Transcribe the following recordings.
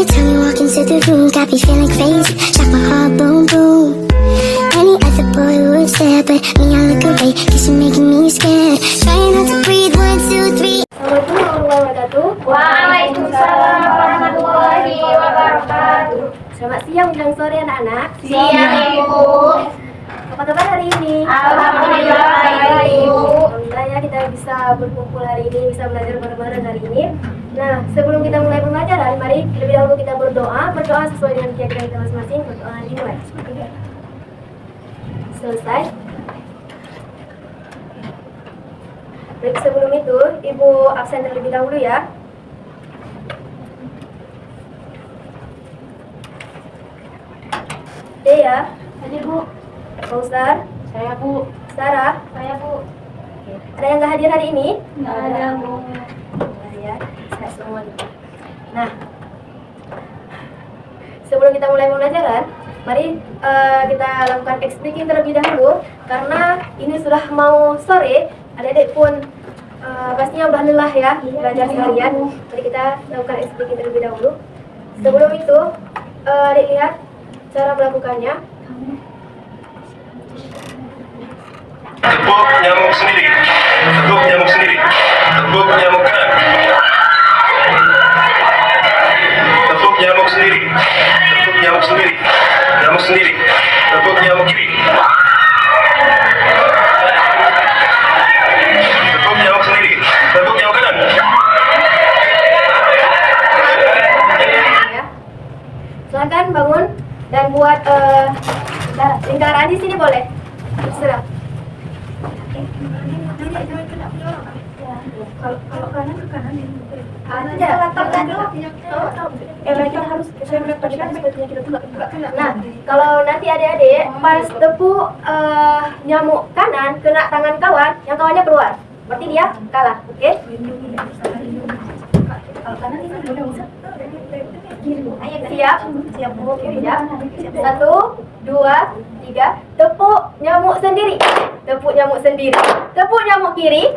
time you walk into the room, got me feeling crazy, like my heart boom boom. Any other boy would stare, but me I look away, cause you're making me scared. Trying not to breathe, 1, 2, 3. Assalamualaikum warahmatullahi wabarakatuh. Waalaikumsalam warahmatullahi wabarakatuh. Selamat siang menjelang sore anak-anak. Siang Ibu. Apa kabar hari ini? Alhamdulillah baik Ibu. Alhamdulillah ya kita bisa berkumpul hari ini, bisa belajar bareng-bareng hari ini. Nah, sebelum kita mulai pembelajaran, mari lebih dahulu kita berdoa sesuai dengan keyakinan kita masing-masing. Berdoa dimulai. Selesai. Baik, sebelum itu Ibu absen terlebih dahulu ya. Dea, Hadir Bu. Fauzar, Saya Bu. Sarah, Saya Bu. ada yang nggak hadir hari ini? Nggak ada Bu. Nah, ya, sehat semua gitu. Nah, sebelum kita mulai pembelajaran, mari kita lakukan X speaking terlebih dahulu karena ini sudah mau sore. Adik-adik pun pastinya udah lelah ya belajar seharian. Mari kita lakukan X speaking terlebih dahulu. Sebelum itu, adik lihat cara melakukannya. Tepuk nyamuk sendiri. Tepuk nyamuk sendiri. Tepuk nyamuk kanan. Tepuk nyamuk sendiri. Tepuk nyamuk sendiri. Nyamuk sendiri. Tepuk nyamuk kiri. Tepuk nyamuk sendiri. Tepuk nyamuk kanan. Ya. Silakan bangun dan buat lingkaran di sini boleh. Terserah. Kalau kanan ke kanan ya. Ada. Kita harus saya mendapatkan sepertinya kita tuh nggak kena. Nah, kalau nanti adik-adik pas tepuk nyamuk kanan kena tangan kawan, yang kawannya keluar, berarti dia kalah, oke? Kalau kanan ini udah bisa. Siap? Siap Bu. Siap. 1, 2, 3. Tepuk nyamuk sendiri. Tepuk nyamuk sendiri. Tepuk nyamuk kiri.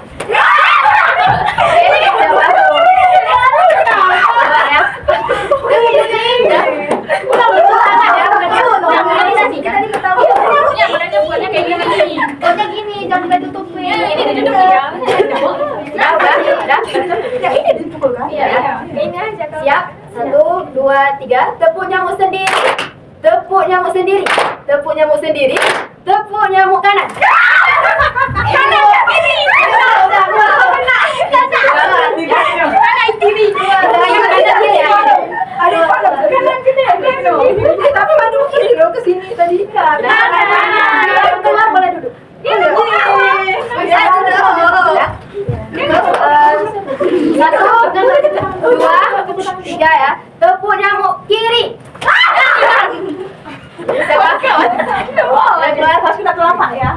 Siap? 1, 2, 3. Tepuk nyamuk sendiri. Tepuk nyamuk sendiri. Tepuk nyamuk sendiri. Tepuk nyamuk kanan. Kanan kiri. Tapi madu kiri loh ke sini tadi. Keluar boleh duduk. Satu, dua, tiga ya. Tepuk nyamuk kiri. Telapak ya.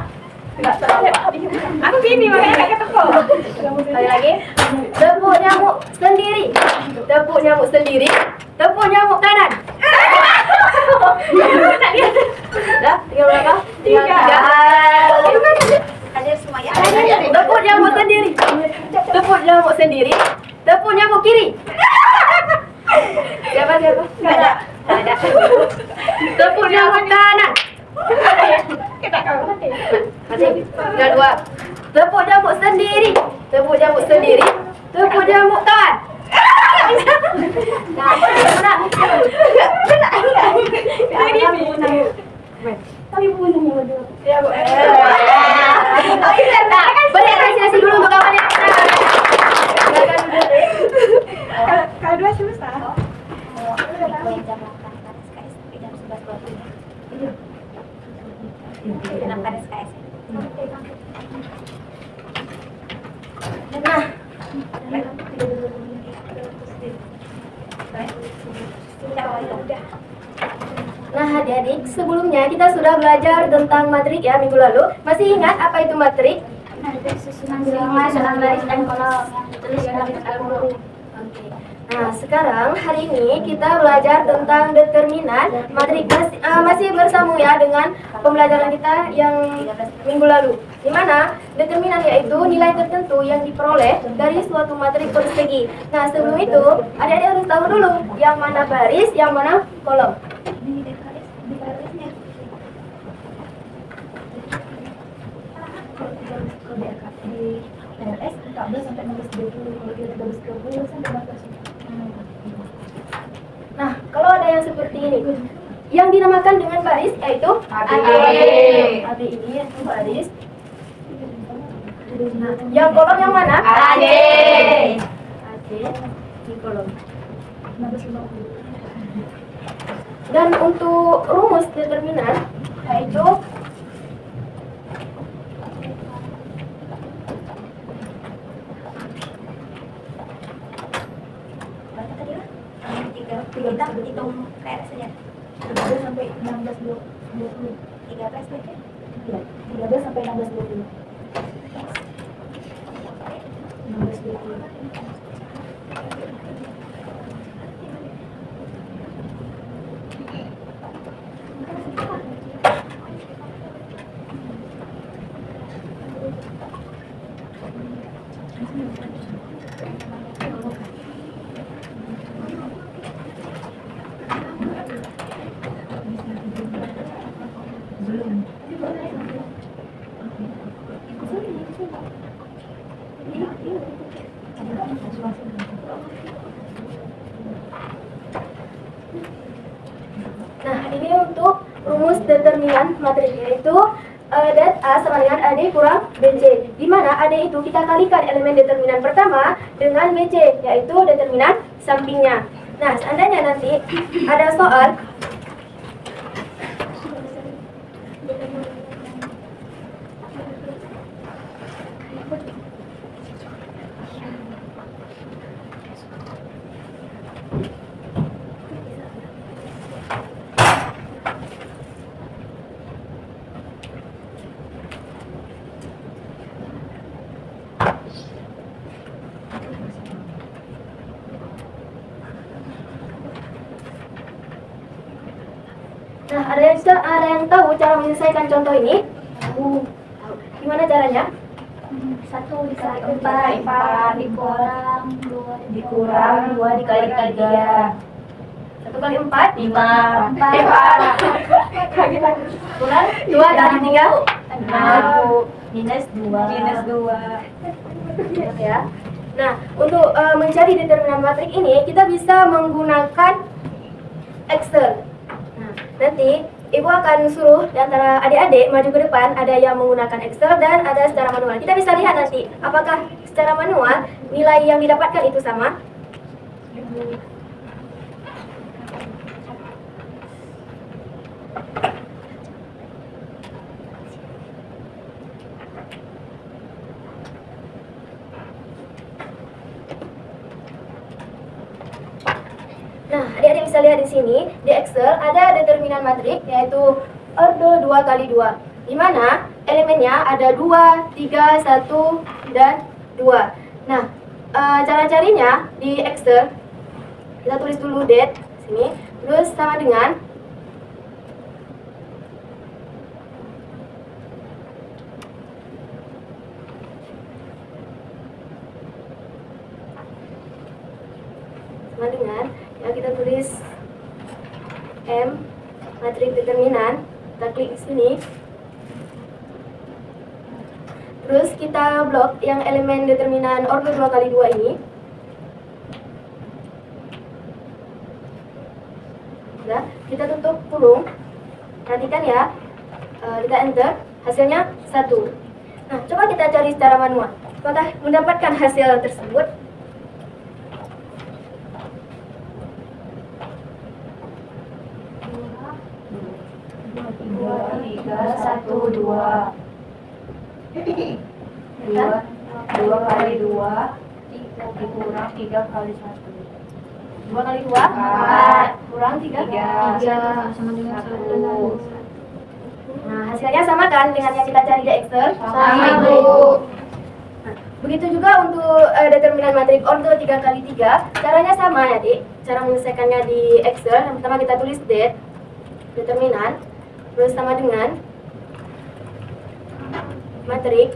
Aku gini makanya kayak ketemu. Sekali lagi. Tepuk nyamuk sendiri. Tepuk nyamuk sendiri. Tepuk nyamuk kanan. Dah, tinggal berapa? Tinggal 3. Ada semuanya. Tepuk nyamuk sendiri. Tepuk nyamuk sendiri. Tepuk nyamuk kiri. Siapa? Nggak ada. Tepuk nyamuk kanan. Masih. Tinggal 2. Tepuk nyamuk sendiri. Tepuk nyamuk sendiri. Tepuk nyamuk kawan. Nah, Tapi bunyinya dulu. Ya Bu. beri apresiasi dulu untuk kawan yang Kalau dua susah. Nah, adik-adik, sebelumnya kita sudah belajar tentang matrik ya minggu lalu. Masih ingat apa itu matrik? Susunan baris dan kolom tulis dalam Al-Qur'an. Oke. Nah, sekarang hari ini kita belajar tentang determinan matrik. Masih bersambung ya dengan pembelajaran kita yang minggu lalu. di mana determinan yaitu nilai tertentu yang diperoleh dari suatu matrik persegi. Nah, sebelum itu, adik-adik harus tahu dulu yang mana baris, yang mana kolom. Nah, kalau ada yang seperti ini, yang dinamakan dengan baris yaitu AB. AB ini yaitu baris. Nah, yang kolom yang mana? AD. AD di kolom. Dan untuk rumus determinan yaitu Kita hitung kayak saja. 13 sampai 16 20. 13 berarti? Iya, 13 sampai 16 20. 16 20. Nah, ini untuk rumus determinan matrik yaitu dat A sama dengan AD kurang BC, di mana AD itu kita kalikan elemen determinan pertama dengan BC, yaitu determinan sampingnya. Nah, seandainya nanti ada soal Nah, ada yang tahu cara menyelesaikan contoh ini? Tahu. Gimana caranya? 1 dikali 4 dikurang 2 dikurang 2 dikali 3. 1 kali 4 5 kurang 2 kali 3 6 minus 2 ya. Nah, untuk mencari determinan matrik ini kita bisa menggunakan Excel. Nah, nanti Ibu akan suruh di antara adik-adik maju ke depan, ada yang menggunakan Excel dan ada secara manual. Kita bisa lihat nanti apakah secara manual nilai yang didapatkan itu sama. Nah, adik-adik bisa lihat di sini, di Excel ada determinan matrik yaitu ordo 2 kali 2, di mana elemennya ada 2, 3, 1, dan 2. Nah, cara carinya di Excel, kita tulis dulu date sini, terus sama dengan ya kita tulis M matrik determinan, kita klik di sini, terus kita blok yang elemen determinan ordo 2 kali 2 ini. Sudah, kita tutup kurung, perhatikan ya, kita enter, hasilnya 1. Nah, coba kita cari secara manual, apakah mendapatkan hasil tersebut? 3, 1, 2 2 kali 2 dikurang 3 kali 1 2 kali 2 4 kurang 3 sama dengan 1. Nah, hasilnya sama kan dengan yang kita cari di Excel? Sama, Bu. Nah, begitu juga untuk determinan matrik ordo 3 kali 3, caranya sama ya, Dik. Cara menyelesaikannya di Excel, yang pertama kita tulis date determinan, terus sama dengan matrik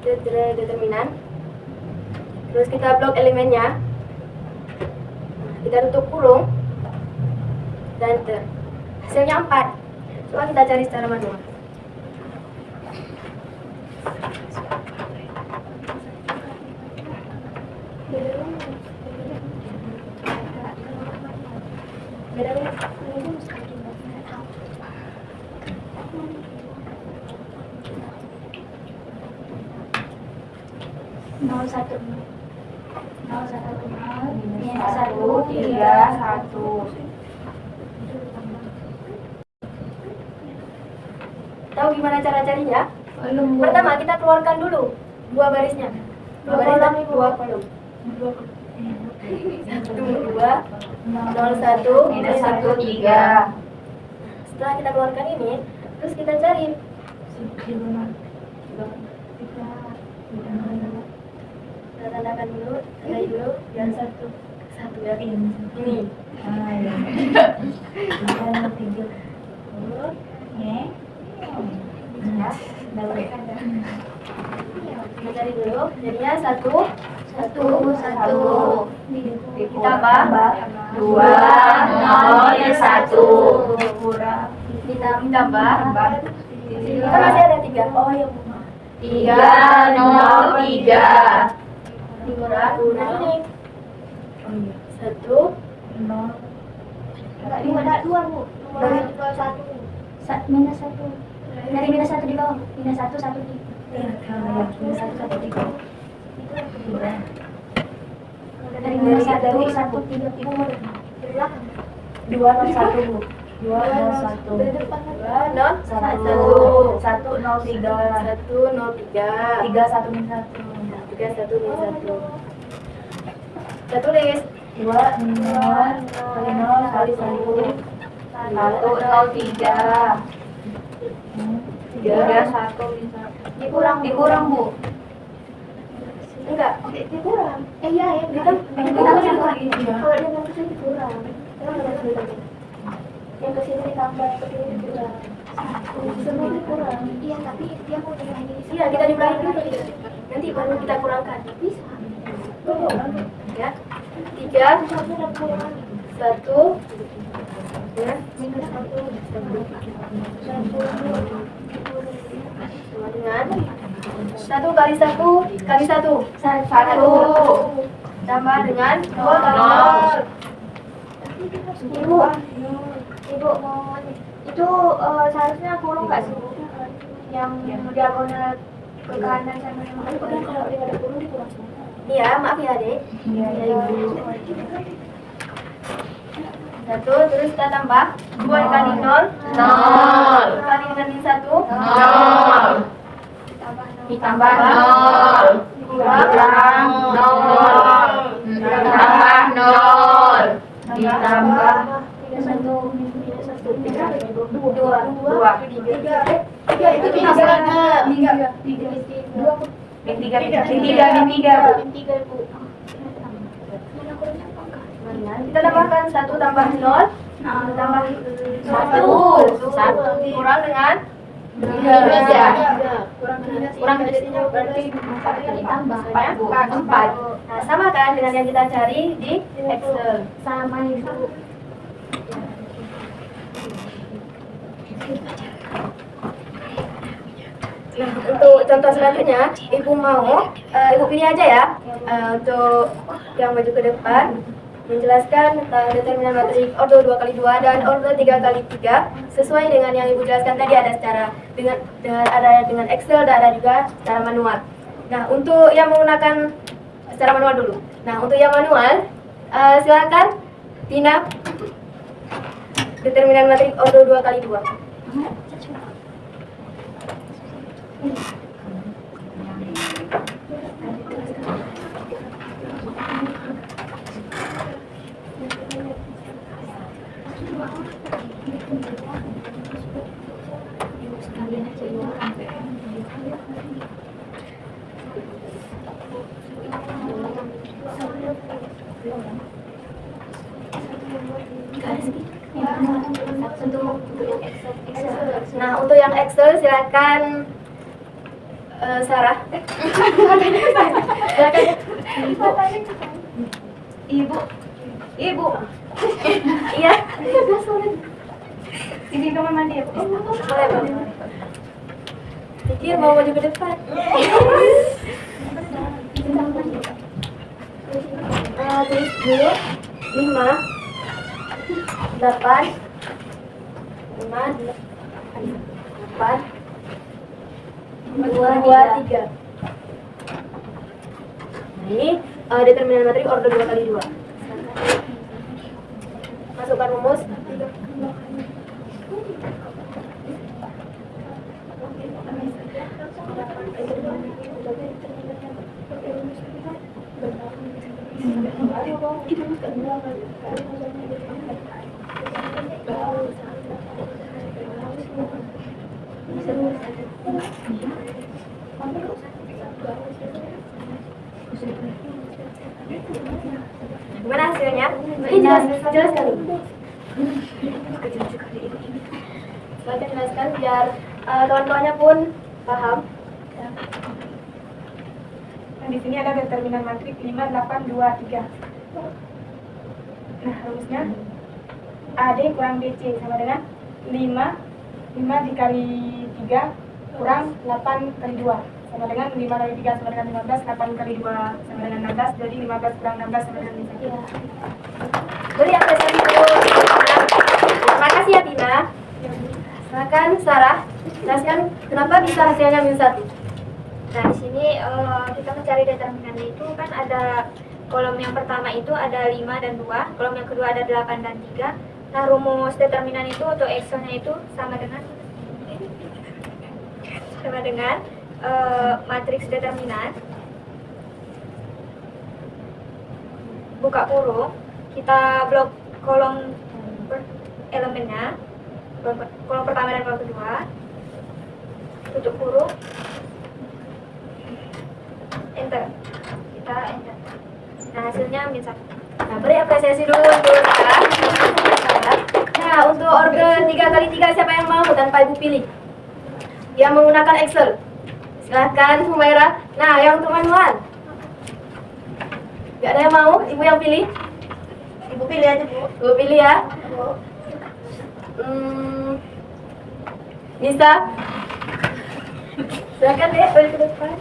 determinan. Terus kita blok elemennya, kita tutup kurung, dan enter. Hasilnya 4. Coba kita cari secara manual. Nol satu minus 1 3 1. Tahu gimana cara carinya? Pertama kita keluarkan dulu dua barisnya. Dua baris dan dua kolom. 1 2 0 1 Minus 1 3. Setelah kita keluarkan ini, terus kita cari. Kita tandakan dulu, tandai dulu, biar satu ya. Ini. Kita cari dulu, jadinya 1 ditambah 2 0 minus 1 ditambah kita masih ada 3. Oh iya, 3 0 3 kurang ini 1 Ini ada 2 Bu. Minus 1. Dari minus 1 di bawah. Minus 1 1 di. Minus 1 1 di bawah. Dari minus 1 1 3 2 0 1 Bu. 2 0 1 2 0 1 1 0 3 1 0 3 3 1 minus 1 3 1 minus 1. Kita tulis 2 0 kali 0 kali 1 1 0 3 3 1 dikurang Bu. enggak Dikurang. iya ya kita dikurang. kalau dia yang kesini dikurang yang kesini ditambah yang kesini dikurang semua dikurang iya tapi dia mau jumlahin ini iya kita jumlahin dulu nanti baru kita kurangkan bisa ya 3 1 ya minus 1 sama dengan 1 kali 1 kali 1 tambah dengan 2 kali 0. Ibu mau itu seharusnya kurung nggak sih Bu? Yang diagonal ke kanan sama yang kalau dia ada kurung dikurang. Iya, maaf ya Dek. Iya Ibu. 1 terus kita tambah 2 kali 0 kali dengan 1 0 Ditambah 0 kurang 0 ditambah 0 ditambah minus 1 2 itu 3 Bu. kita tambahkan 1 tambah 0 tambah 1 kurang dengan 3 kurang dari sini berarti 4 kali tambah 4. Nah, sama kan dengan yang kita cari di Excel. Sama itu. Untuk contoh selanjutnya, Ibu mau, Ibu pilih aja ya, untuk yang maju ke depan, menjelaskan tentang determinan matrik ordo 2 kali 2 dan ordo 3 kali 3 sesuai dengan yang Ibu jelaskan tadi, ada secara dengan Excel dan ada juga secara manual. Nah, untuk yang menggunakan secara manual dulu. Nah, untuk yang manual, silakan Tina determinan matrik ordo 2 kali 2. Nah, untuk yang Excel silakan Sarah. Silakan. Ibu. Ibu. Iya. Ini kamar mandi ya, Bu? Boleh, Bu. Pikir mau maju ke depan. Tulis dulu 5 8 2 3. Nah, ini determinan matrik order 2 kali 2. Masukkan rumus. Gimana hasilnya? Ini jelas sekali. Silakan jelaskan biar kawan-kawannya pun paham. Nah, di sini ada determinan matrik 5, 8, 2, 3. Nah, rumusnya AD kurang BC sama dengan 5 dikali 3 kurang 8 kali 2 sama dengan 5 kali 3 sama dengan 15, 8 kali 2 sama dengan 16, jadi 15 kurang 16 sama dengan 5. Ya. Beri apresiasi dulu. Terima kasih ya Tina. Silakan Sarah, jelaskan kenapa bisa hasilnya -1. Nah, di sini kita mencari determinannya itu kan ada kolom yang pertama itu ada 5 dan 2, kolom yang kedua ada 8 dan 3. Nah, rumus determinan itu untuk X-nya itu sama dengan matriks determinan. Buka kurung, kita blok kolom elemennya, kolom pertama dan kolom kedua. Tutup kurung. Enter. Kita enter. Nah, hasilnya -1. Nah, beri apresiasi dulu untuk Sarah. Nah, untuk order 3 kali 3 siapa yang mau tanpa Ibu pilih? Yang menggunakan Excel. Silahkan Humaira. Nah, yang untuk manual. Gak ada yang mau? Ibu yang pilih? Ibu pilih aja, Bu. Ibu pilih ya. Nisa. Silakan deh, balik ke depan.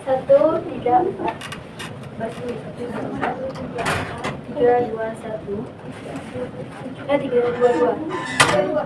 Satu, tiga, empat. 3, 2, 1. 3, 2, 2.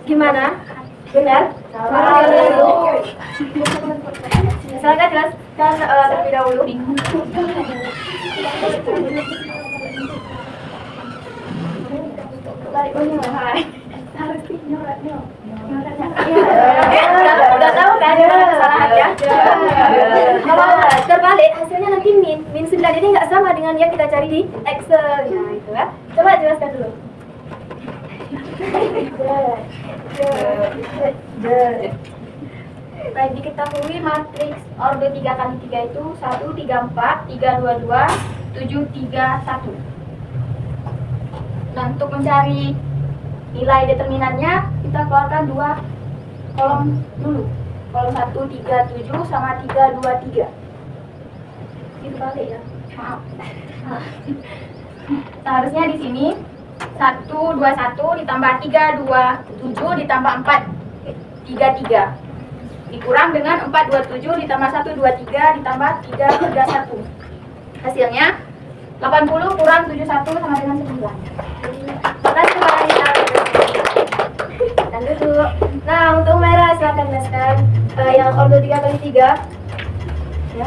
Gimana? Benar? Silakan jelaskan terlebih dahulu. Udah tahu kan gimana kesalahannya? Kalau terbalik hasilnya nanti min 9 ini nggak sama dengan yang kita cari di Excel. Nah itu kan. Coba jelaskan dulu. Baik, diketahui matriks orde 3x3 itu 1, 3, 4, 3, 2, 2, 7, 3, 1. Nah, untuk mencari nilai determinannya, kita keluarkan dua kolom dulu. Kolom 1, 3, 7 sama 3, 2, 3. Itu balik ya. Maaf. Seharusnya di sini 1, 2, 1 ditambah 3, 2, 7 ditambah 4, 3, 3. Dikurang dengan 4, 2, 7 ditambah 1, 2, 3 ditambah 3, 3, 1. Hasilnya 80 kurang 71 sama dengan 9. Makasih Mbak Anita. Dan duduk. Nah untuk merah silakan jelaskan yang ordo 3x3 ya.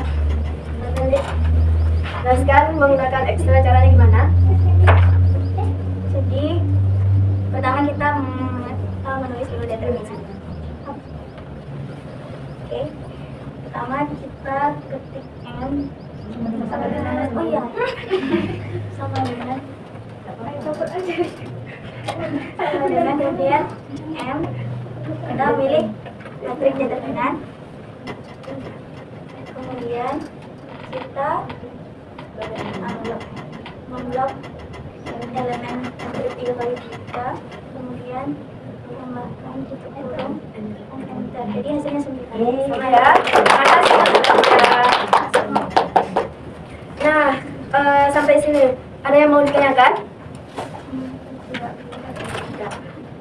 Jelaskan menggunakan Excel caranya gimana? Jadi pertama kita menulis dulu determinan. Oke. Pertama kita ketik M sama dengan sama dengan kemudian M, kita pilih matriks determinan. Kemudian kita memblok elemen matriks 3x3, kemudian menambahkan titik kurung enter. Jadi hasilnya 9. Sama ya. Nah sampai sini ada yang mau ditanyakan?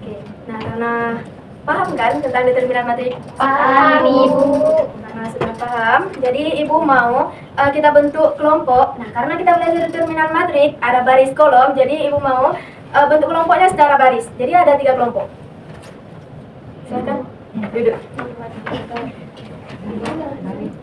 Oke. Nah karena paham kan tentang determinan matriks? Paham, Ibu. Nah sudah paham. Jadi Ibu mau kita bentuk kelompok. Nah karena kita belajar determinan matriks ada baris kolom, jadi Ibu mau bentuk kelompoknya secara baris. Jadi ada 3 kelompok. Silakan duduk. Ya, baris.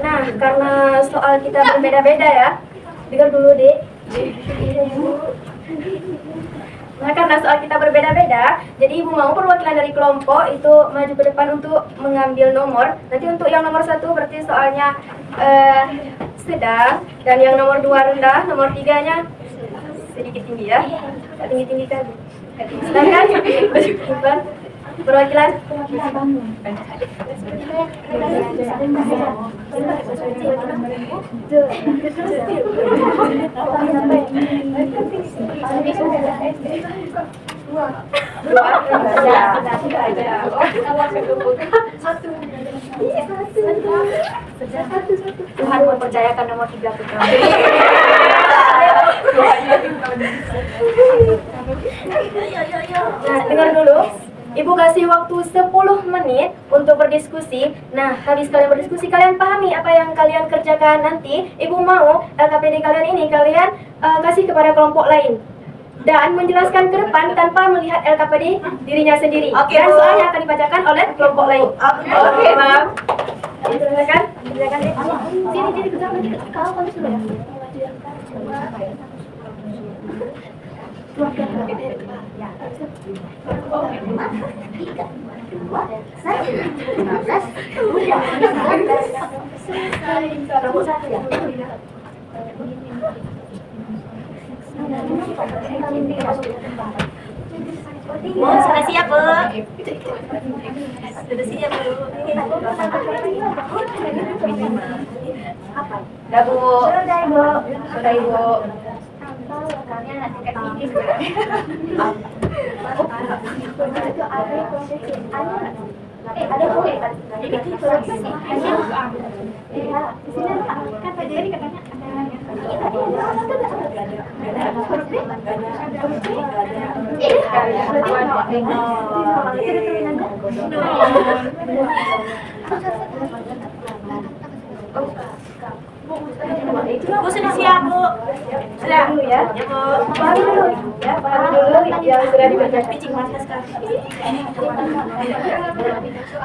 Nah, karena soal kita berbeda-beda ya, dengar dulu deh. Nah, karena soal kita berbeda-beda, jadi Ibu mau perwakilan dari kelompok itu maju ke depan untuk mengambil nomor. Nanti untuk yang nomor 1 berarti soalnya sedang, dan yang nomor 2 rendah, nomor 3-nya sedikit tinggi ya. Tinggi-tinggi kan. Silakan maju ke depan. Perwakilan. Tuhan mempercayakan nomor 3 ke kamu. Nah, dengar dulu. Ibu kasih waktu 10 menit untuk berdiskusi. Nah, habis kalian berdiskusi, kalian pahami apa yang kalian kerjakan nanti. Ibu mau LKPD kalian ini kalian kasih kepada kelompok lain. Dan menjelaskan ke depan tanpa melihat LKPD dirinya sendiri. Dan soalnya akan dibacakan oleh kelompok lain. Oke, maaf. Silakan. kan deh. Sini kejar nanti kalau kamu sudah ya. Sudah siap, Bu? Sudah siap, Bu? Sudah, Bu. Sudah, Ibu. Ada Bu. Bu sudah siap, Bu. Sudah Dulu ya. Ya, Bu. Pahami dulu ya, pahami dulu yang sudah dibacakan. Pitching mas sekarang.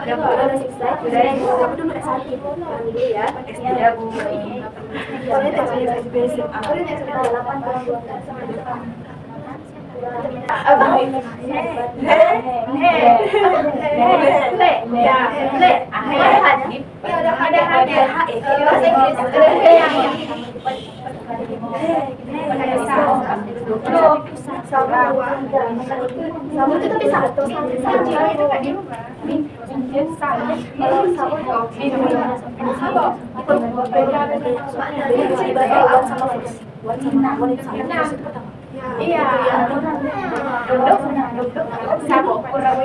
Ya, Bu, udah selesai. Sudah yang kamu dulu sakit. Dulu ya. Ya, Bu. Soalnya tadi basic. Sabun itu tapi satu iya, duduk, satu kurang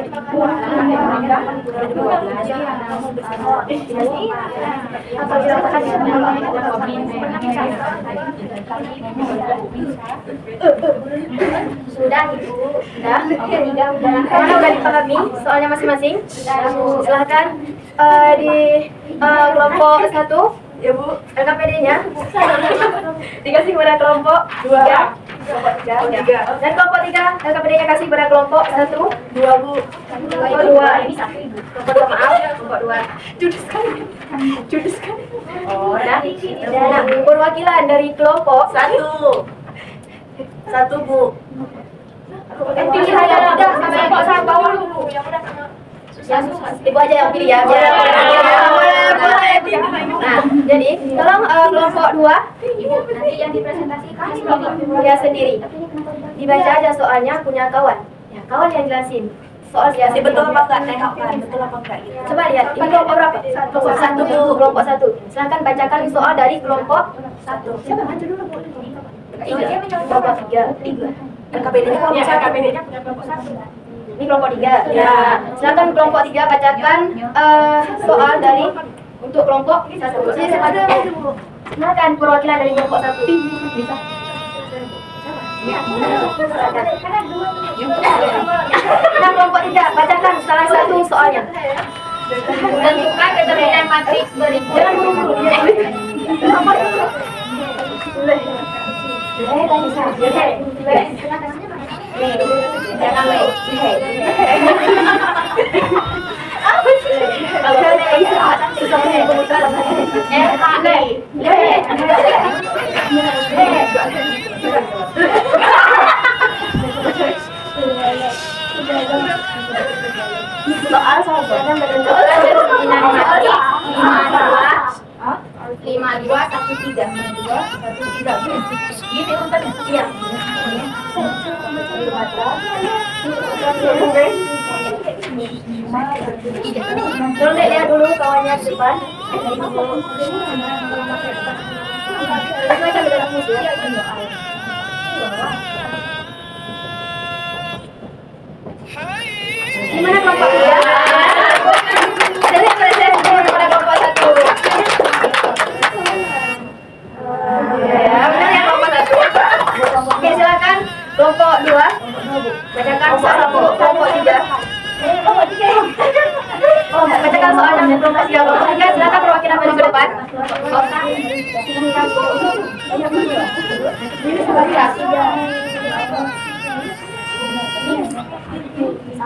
sudah Ibu, sudah, karena udah dipahami soalnya masing-masing. Silahkan di kelompok 1 ya Bu, LKPD-nya dikasih kepada kelompok 2. Kelompok 3. Dan kelompok 3 LKPD-nya kasih kepada kelompok 1, 2 Bu. Kelompok 2 ini 1 Ibu. Kelompok 2 maaf, kelompok 2. Judus sekali. Oh, dan perwakilan dari kelompok 1. 1 Bu. Pilih aja udah sampai kelompok bawah dulu. Yang udah Ibu aja yang pilih ya. Nah, jadi tolong kelompok 2 Ibu nanti yang dipresentasikan dia sendiri. Dibaca aja soalnya punya kawan. Ya, kawan yang jelasin. Soal dia Betul apa enggak? Tengokkan betul apa enggak gitu. Coba lihat, ini kelompok berapa? Kelompok 1 Bu, kelompok 1. Silahkan bacakan soal dari kelompok 1. Coba baca dulu Bu. Kelompok 3. LKPD-nya kelompok 1. LKPD-nya punya kelompok 1. Ini kelompok 3. Ya. Silakan kelompok 3 bacakan soal dari untuk kelompok 1. Silakan perwakilan dari kelompok 1. Bisa. Nah, kelompok 3 bacakan salah satu soalnya. Tentukan determinan matriks berikut. Jangan buru-buru. Jangan le. Soal saja menentukan determinan matriks 5213. Gitu urutannya. Iya. Tolong lihat dulu kawannya di depan. Gimana kelompok 3? Dari presentasi kepada kelompok 1. Ya, benar ya kelompok 1. Oke, silakan kelompok 2. Bacakan soal kelompok 3. Oh, bacakan soalnya kelompok 3. Kelompok 3, silakan perwakilan maju ke depan.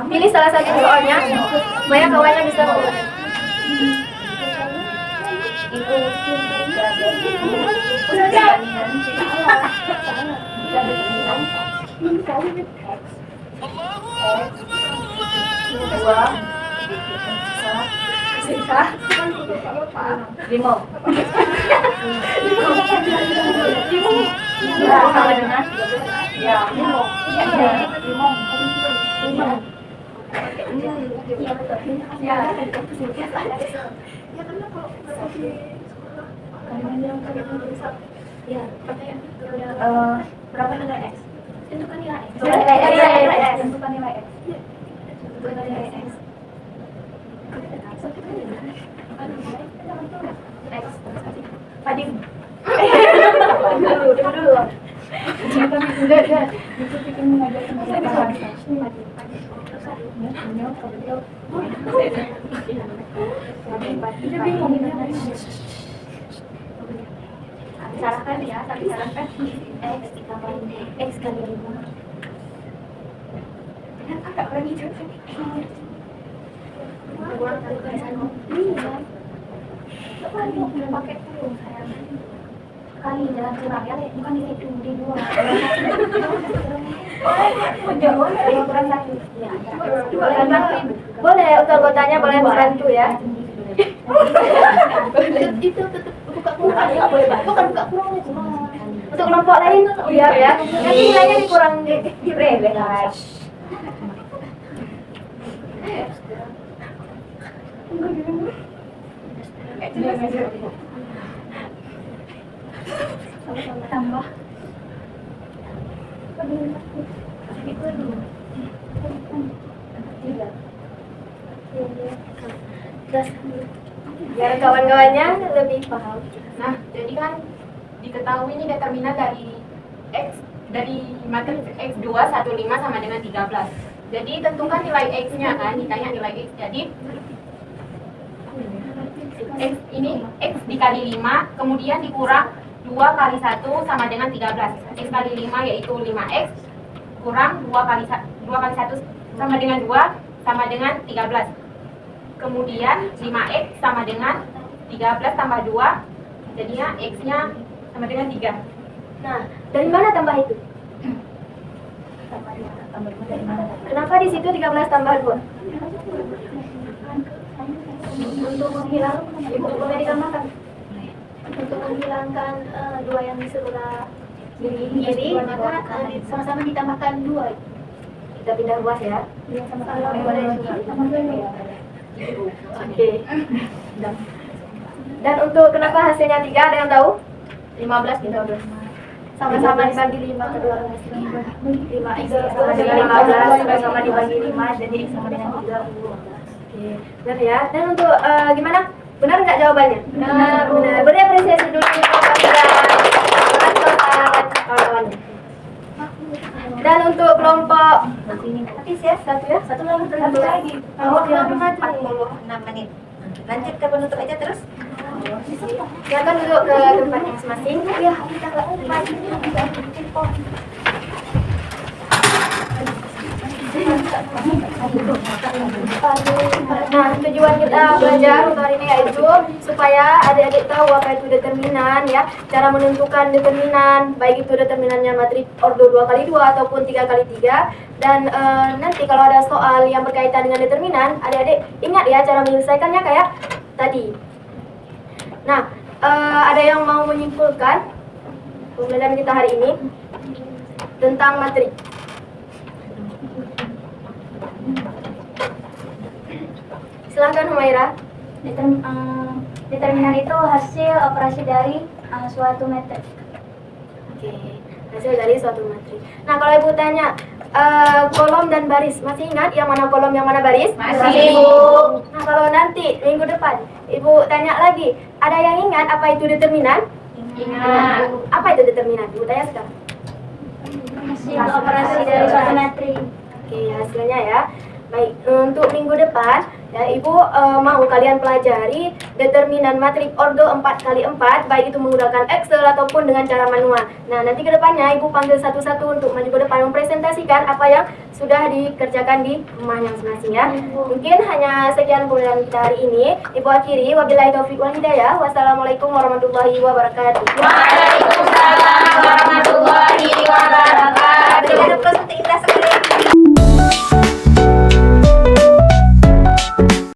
Pilih salah satu soalnya, supaya kawannya bisa sama dengan ya berapa dengan X? Tentukan nilai X. Tentukan nilai X. X. Padim. Dulu. Enggak. Itu bikin mengajarkan salahkan ya, tapi salahkan X ditambah X kali 5. Ada orang itu pakai kali jalan curang ya, bukan di situ, di dua. Kurang satu. Boleh, untuk anggotanya boleh membantu ya. Itu buka kurang ya, boleh bantu. Bukan buka kurangnya cuma untuk kelompok lain biar ya. Nanti nilainya dikurang di brand. tambah Biar kawan-kawannya lebih paham. Nah, jadi kan diketahui ini determinan dari X dari materi X2 15 sama dengan 13. Jadi tentukan nilai X-nya kan, ditanya nilai X. Jadi X ini X dikali 5, kemudian dikurang 2 kali 1 sama dengan 13. X kali 5 yaitu 5X, kurang 2 kali 1 sama dengan 2 sama dengan 13. Kemudian 5X sama dengan 13 tambah 2, jadinya X-nya sama dengan 3. Nah, dari mana tambah itu? Kenapa di situ 13 tambah 2? Untuk boleh ditambahkan. Untuk menghilangkan 2 yang di sebelah kiri, maka sama-sama ditambahkan 2. Kita pindah ruas ya. Oke. Dan untuk kenapa hasilnya 3, ada yang tahu? 15 gitu. Sama-sama dibagi 5 kedua ruas. 5X sama dengan 15 sama-sama dibagi 5, jadi X sama dengan 3. Oke. Benar ya. Dan untuk gimana? Benar nggak jawabannya? Benar. Beri apresiasi dulu kepada kawan-kawannya. Dan untuk kelompok habis ya, satu lagi. Oh, 46 menit. Lanjut ke penutup aja terus. Silakan duduk ke tempatnya masing-masing. Ya, kita Nah, tujuan kita belajar untuk hari ini yaitu supaya adik-adik tahu apa itu determinan ya, cara menentukan determinan, baik itu determinannya matrik ordo 2x2 ataupun 3x3. Dan nanti kalau ada soal yang berkaitan dengan determinan, adik-adik ingat ya cara menyelesaikannya kayak tadi. Nah, ada yang mau menyimpulkan pembelajaran kita hari ini tentang matrik? Silahkan Humaira. Determinan itu hasil operasi dari suatu metrik. Oke, hasil dari suatu matrik. Nah, kalau Ibu tanya kolom dan baris, masih ingat yang mana kolom yang mana baris? Masih. Nah, kalau nanti minggu depan Ibu tanya lagi, ada yang ingat apa itu determinan? Ingat. Apa itu determinan? Ibu tanya sekarang. Hasil operasi dari suatu metrik. Oke, hasilnya ya. Baik, untuk minggu depan Ya, Ibu mau kalian pelajari determinan matrik ordo 4x4, baik itu menggunakan Excel ataupun dengan cara manual. Nah, nanti ke depannya Ibu panggil satu-satu untuk maju ke depan mempresentasikan apa yang sudah dikerjakan di rumahnya masing-masing ya. Mungkin hanya sekian pembelajaran kita hari ini. Ibu akhiri, wabillahi taufiq wal hidayah. Wassalamualaikum warahmatullahi wabarakatuh. Waalaikumsalam warahmatullahi wabarakatuh.